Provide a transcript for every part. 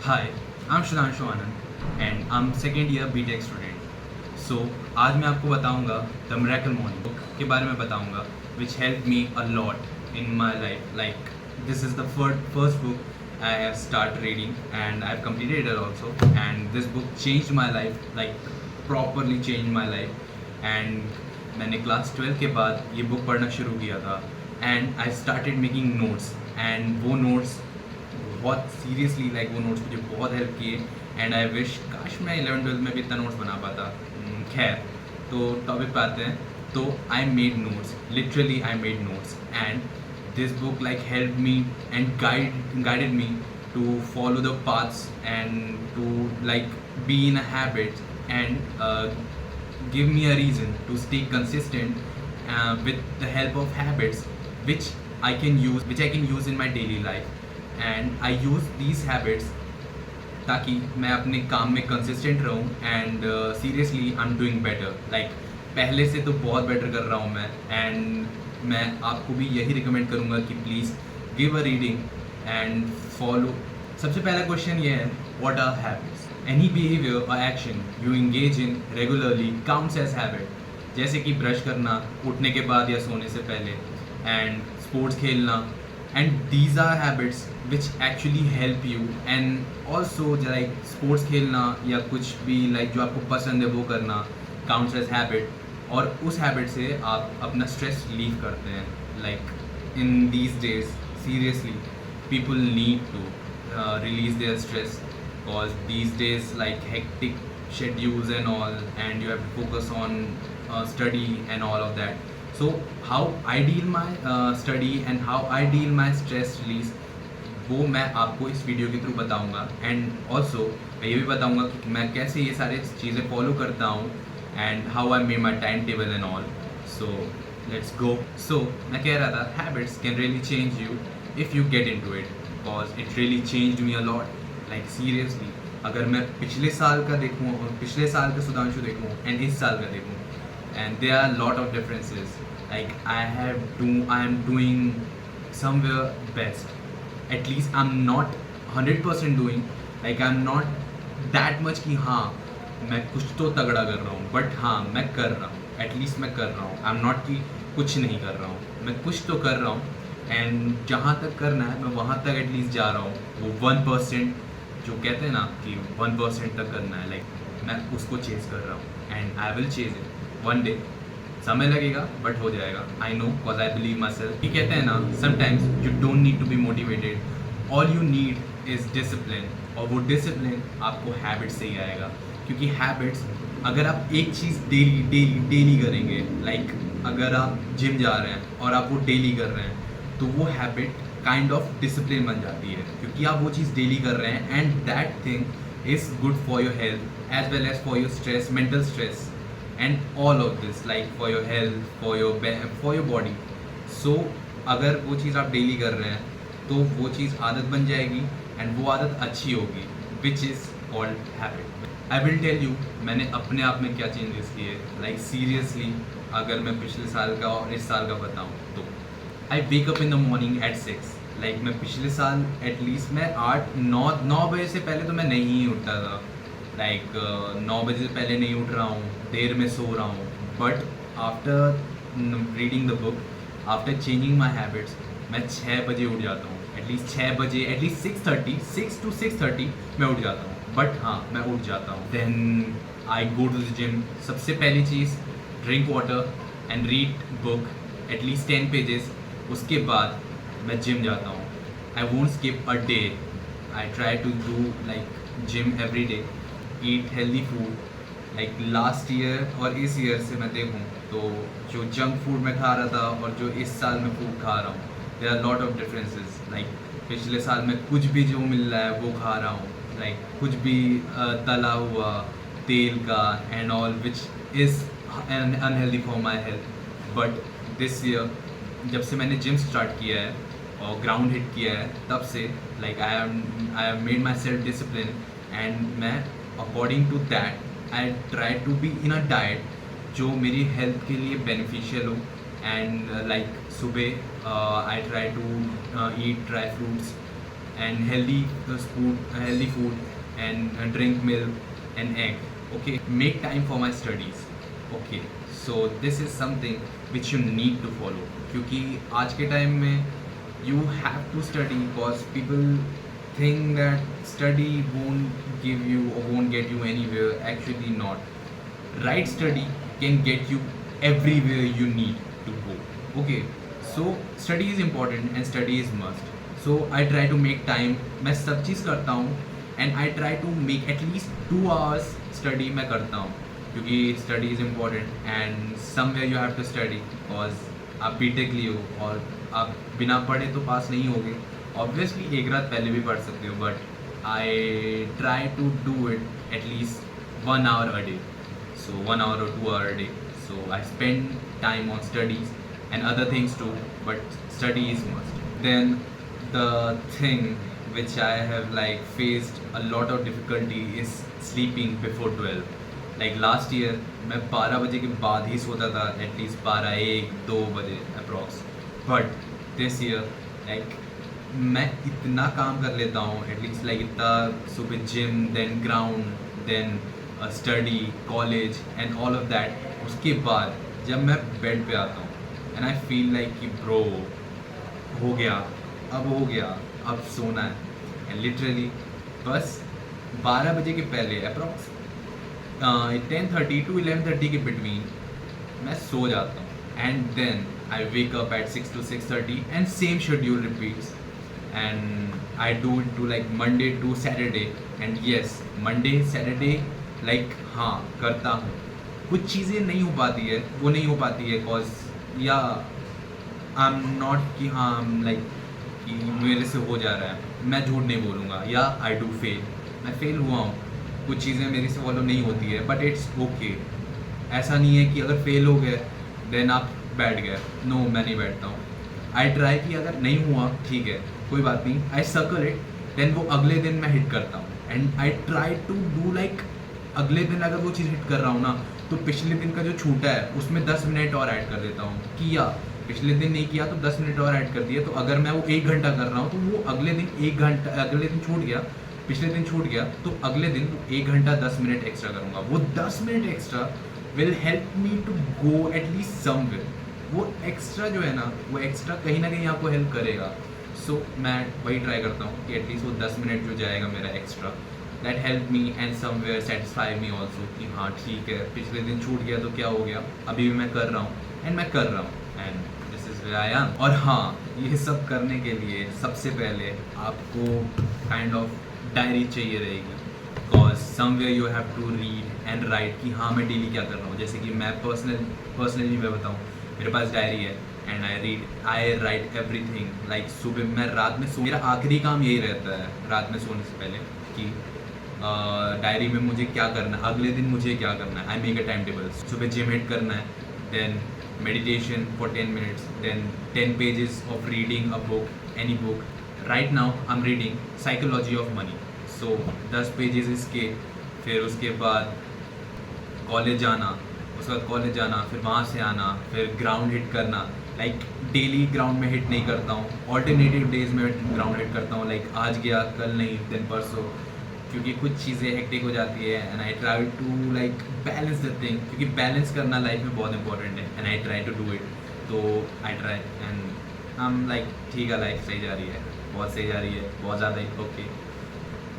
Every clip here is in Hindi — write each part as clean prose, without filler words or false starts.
Hi, I'm Shudhanshu Anand and I'm second year BTech student. So आज मैं आपको बताऊंगा The Miracle Morning book के बारे में बताऊंगा which helped me a lot in my life. Like this is the first book I have started reading and I've completed it also. And this book changed my life, like properly changed my life. And मैंने क्लास 12 के बाद ये बुक पढ़ना शुरू किया था and I started making notes and वो notes बहुत सीरियसली लाइक वो नोट्स मुझे बहुत हेल्प किए एंड आई विश काश मैं 11-12 में भी इतना नोट्स बना पाता। खैर, तो टॉपिक पे आते हैं। तो I made notes, literally I made notes and this book like help me and guided me to follow the paths and to like be in a habit and give me a reason to stay consistent with the help of habits which I can use in my daily life. And I use these habits ताकि मैं अपने काम में कंसिस्टेंट रहूँ and seriously I am doing better. Like पहले से तो बहुत बेटर कर रहा हूँ मैं एंड मैं आपको भी यही रिकमेंड करूँगा कि please give a reading and follow. सबसे पहला क्वेश्चन ये है, what are habits? Any behaviour और action you engage in regularly counts as habit. जैसे कि ब्रश करना उठने के बाद या सोने से पहले एंड स्पोर्ट्स खेलना and these are habits which actually help you and also like sports खेलना या कुछ भी like जो आपको पसंद है वो करना counts as habit और उस habit से आप अपना stress relieve करते हैं। like in these days seriously people need to release their stress because these days like hectic schedules and all and you have to focus on study and all of that. So how I deal my study and how I deal my stress release वो मैं आपको इस वीडियो के थ्रू बताऊंगा एंड ऑल्सो मैं ये भी बताऊंगा कि मैं कैसे ये सारे चीज़ें फॉलो करता हूँ and how I made my time table and all. So let's go. So मैं कह रहा था habits can really change you if you get into it because it really changed me a lot. Like seriously अगर मैं पिछले साल का देखूँ और पिछले साल का सुधांशु देखूँ एंड इस साल का देखूँ and there are a lot of differences. Like I am doing somewhere best. At least I'm not 100% doing. Like I'm not that much कि हाँ मैं कुछ तो तगड़ा कर रहा हूँ, but हाँ मैं कर रहा हूँ, at least मैं कर रहा हूँ। I'm not कि कुछ नहीं कर रहा हूँ, मैं कुछ तो कर रहा हूँ and जहाँ तक करना है मैं वहाँ तक at least जा रहा हूँ। वो 1% जो कहते हैं ना कि 1% तक करना है, like मैं उसको चेज़ कर रहा हूँ and I will chase it. One day समय लगेगा बट हो जाएगा। I know because I believe my self. ये कहते हैं ना sometimes you don't need to be motivated, all you need is discipline और वो डिसिप्लिन आपको हैबिट से ही आएगा। क्योंकि हैबिट्स अगर आप एक चीज़ डेली करेंगे, लाइक अगर आप जिम जा रहे हैं और आप वो डेली कर रहे हैं तो वो हैबिट काइंड ऑफ डिसिप्लिन बन जाती है क्योंकि आप वो चीज़ डेली कर रहे हैं and that thing is good for your health as well as for your stress, mental stress and all of this like for your health, for your body. So अगर वो चीज़ आप डेली कर रहे हैं तो वो चीज़ आदत बन जाएगी एंड वो आदत अच्छी होगी which is called habit. I will tell you मैंने अपने आप में क्या चेंजेस किए। like seriously अगर मैं पिछले साल का और इस साल का बताऊँ तो I wake up in the morning at 6. like मैं पिछले साल एटलीस्ट मैं 8-9 बजे से पहले तो मैं नहीं उठता था। लाइक 9 बजे से पहले नहीं उठ रहा हूँ, देर में सो रहा हूँ। But after reading the book, after changing my habits मैं 6 बजे उठ जाता हूँ। एटलीस्ट 6 बजे, एटलीस्ट 6 to 6:30 मैं उठ जाता हूँ। बट हाँ मैं उठ जाता हूँ। Then I go to the gym. सबसे पहली चीज़ drink water and read book at least 10 pages. उसके बाद मैं जिम जाता हूँ। I won't skip a day. I try to do like gym every day, eat healthy food. Like last year और इस ईयर से मैं देखूँ तो जो जंक फूड मैं खा रहा था और जो इस साल में फूड खा रहा हूँ there are lot of differences. Like पिछले साल में कुछ भी जो मिल रहा है वो खा रहा हूँ, लाइक कुछ भी तला हुआ तेल का and all which is unhealthy for my health. But this year जब से मैंने जिम स्टार्ट किया है और ग्राउंड हिट किया है तब से like I have made my self discipline and मैं according to that I try to be in a diet जो मेरी हेल्थ के लिए बेनिफिशियल हो एंड लाइक सुबह I try to eat dry fruits and healthy food, and drink milk and egg. Okay, make time for my studies. Okay, so this is something which you need to follow, क्योंकि आज के टाइम में you have to study because people think that study won't give you or won't get you anywhere. Actually not. Right study can get you everywhere you need to go. Okay, so study is important and study is must. So I try to make time. मैं सब चीज़ करता हूँ and I try to make at least 2 hours study मैं करता हूँ, क्योंकि study is important and somewhere you have to study because आप बीटेक लिए हो और आप बिना पढ़े तो पास नहीं होगे. ऑब्वियसली एक रात पहले भी पढ़ सकते हो, but I try to do it at least 1 hour a day. So 1 hour or 2 hour a day. So I spend time on studies and other things too, but study is must. Then the thing which I have like faced a lot of difficulty is sleeping before 12. Like last year मैं 12 बजे के बाद ही सोता था, एटलीस्ट 12, 1, 2 बजे approx. But this year like मैं इतना काम कर लेता हूँ, एटलीस्ट लाइक इतना सुबह gym, then ground, then study, college and all of that. उसके बाद जब मैं बेड पे आता हूँ एंड आई फील लाइक कि ब्रो हो गया, अब सोना है. एंड लिटरली बस 12 बजे के पहले अप्रॉक्स 10:30 to 11:30 के बिटवीन मैं सो जाता हूँ. And then I wake up at 6 to 6:30 and same schedule repeats. And I do it to like Monday to Saturday. And yes, Monday Saturday like हाँ करता हूँ. कुछ चीज़ें नहीं हो पाती है कॉज या आई एम नॉट कि हाँ लाइक कि मेरे से हो जा रहा है, मैं झूठ नहीं बोलूँगा, या आई डू फेल, मैं फेल हुआ हूँ. कुछ चीज़ें मेरे से फॉलो नहीं होती है, बट इट्स ओके. ऐसा नहीं है कि अगर फेल हो गए देन आप बैठ गए. नो, मैं नहीं बैठता हूँ. आई ट्राई कि अगर नहीं हुआ ठीक है, कोई बात नहीं, आई सर्कल इट. देन वो अगले दिन मैं हिट करता हूँ and I try to do like अगले दिन अगर वो चीज़ हिट कर रहा हूँ ना, तो पिछले दिन का जो छूटा है उसमें 10 मिनट और ऐड कर देता हूँ. किया, पिछले दिन नहीं किया तो 10 मिनट और ऐड कर दिए. तो अगर मैं वो 1 घंटा कर रहा हूँ तो वो अगले दिन 1 घंटा, अगले दिन छूट गया, पिछले दिन छूट गया, तो अगले दिन 1 घंटा 10 मिनट एक्स्ट्रा करूँगा. वो 10 minute extra will help me to go at least somewhere. वो एक्स्ट्रा जो है ना, वो एक्स्ट्रा कहीं ना कहीं आपको हेल्प करेगा. सो मैं वही ट्राई करता हूँ कि एटलीस्ट वो 10 मिनट जो जाएगा मेरा extra, that help me and somewhere satisfy me also कि हाँ ठीक है, पिछले दिन छूट गया तो क्या हो गया, अभी भी मैं कर रहा हूँ एंड मैं कर रहा हूँ and this is where I am. और हाँ, ये सब करने के लिए सबसे पहले आपको काइंड ऑफ डायरी चाहिए रहेगी, because somewhere you have to read and write कि हाँ मैं डेली क्या कर रहा हूँ. जैसे कि मैं पर्सनली मैं बताऊँ, मेरे पास डायरी है and I right everything. Like सुबह मैं रात में मेरा आखिरी काम यही रहता है रात में सोने से पहले कि डायरी में मुझे क्या करना है, अगले दिन मुझे क्या करना है. I make a time table. सुबह जिम हिट करना है, then meditation for 10 minutes, then 10 pages of reading a book, any book. Right now I'm reading Psychology of Money. So 10 pages इसके, फिर उसके बाद कॉलेज जाना, फिर वहाँ से आना, फिर ग्राउंड हिट करना. लाइक डेली ग्राउंड में हिट नहीं करता हूँ, ऑल्टरनेटिव डेज में ग्राउंड हिट करता हूँ. लाइक आज गया, कल नहीं, दिन परसों, क्योंकि कुछ चीज़ें हेक्टिक हो जाती है and I try to like balance the thing, क्योंकि बैलेंस करना लाइफ में बहुत इंपॉर्टेंट है and I try to do it. तो I try and I am like ठीक है, लाइफ सही जा रही है, बहुत सही जा रही है, बहुत ज़्यादा ही ओके.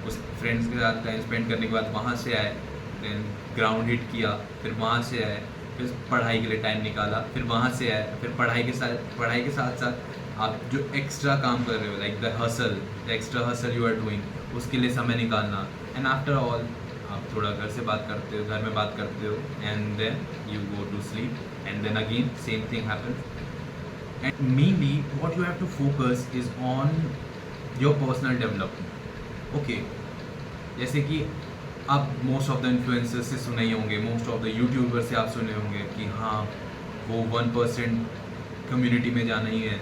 उस फ्रेंड्स के साथ टाइम स्पेंड करने के बाद वहाँ से आए, देन ग्राउंड हिट किया, फिर वहाँ से आए, फिर पढ़ाई के लिए टाइम निकाला, फिर वहाँ से आए, फिर पढ़ाई के साथ साथ आप जो एक्स्ट्रा काम कर रहे हो, like the extra hustle you are doing, उसके लिए समय निकालना. एंड आफ्टर ऑल आप थोड़ा घर में बात करते हो and then you go to sleep and then again same thing happens. And mainly what you have to focus is on your personal development. Okay, जैसे कि आप मोस्ट ऑफ द इन्फ्लुएंसर्स से सुने ही होंगे, मोस्ट ऑफ द यूट्यूबर से आप सुने होंगे कि हाँ वो 1% कम्युनिटी में जाना ही है,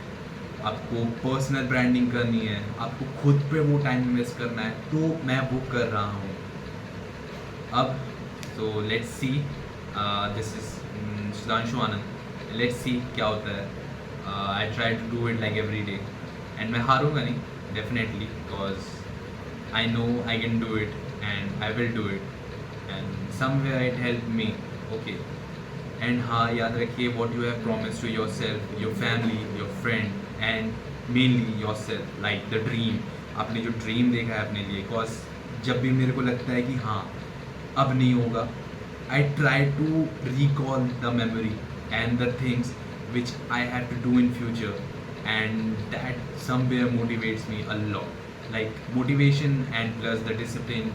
आपको पर्सनल ब्रांडिंग करनी है, आपको खुद पे वो टाइम इन्वेस्ट करना है. तो मैं वो कर रहा हूँ अब. So let's see, this is Sudhanshu Anand. Let's see क्या होता है. I try to do it like every day and मैं हारूंगा नहीं, definitely, because I know I can do it and I will do it, and somewhere it helped me. Okay. And हाँ, याद रखिए what you have promise to your self, your family, your friend, and mainly your self, like the dream. आपने जो ड्रीम देखा है अपने लिए, बिकॉज जब भी मेरे को लगता है कि हाँ अब नहीं होगा, I try to recall the memory and the things which I have to do in future, and that somewhere motivates me a lot. Like motivation and plus the discipline.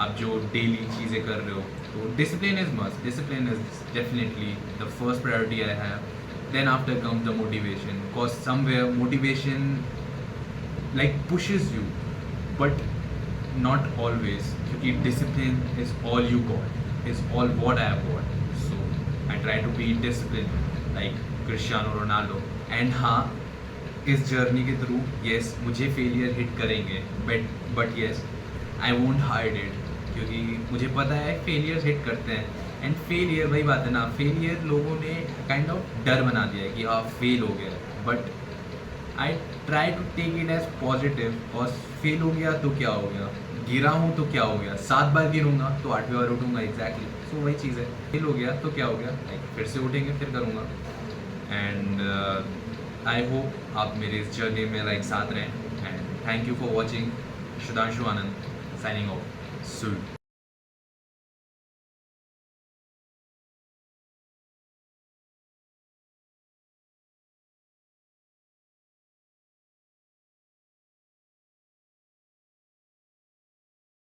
आप जो डेली चीज़ें कर रहे हो, तो discipline is must. Discipline is definitely the first priority I have. Then after comes the motivation, because somewhere motivation like pushes you, but not always, क्योंकि discipline is all you got, is all what I have got. So I try to be disciplined like Cristiano Ronaldo. And हाँ, इस जर्नी के थ्रू yes मुझे फेलियर हिट करेंगे, but yes I won't hide it, क्योंकि मुझे पता है फेलियर हिट करते हैं. एंड फेलियर, वही बात है ना, फेलियर लोगों ने काइंड ऑफ डर बना दिया है कि हाँ फेल हो गया, but I try to take it as positive. और फेल हो गया तो क्या हो गया, गिरा हूँ तो क्या हो गया, 7 बार गिरूंगा तो 8वीं बार उठूंगा. एग्जैक्टली. सो वही चीज़ है, फेल हो गया तो क्या हो गया, लाइक फिर से उठेंगे, फिर करूँगा. एंड आई होप आप मेरे इस जर्नी में लाइक साथ रहें. And thank you for watching. Sudhanshu Anand signing off. Soon.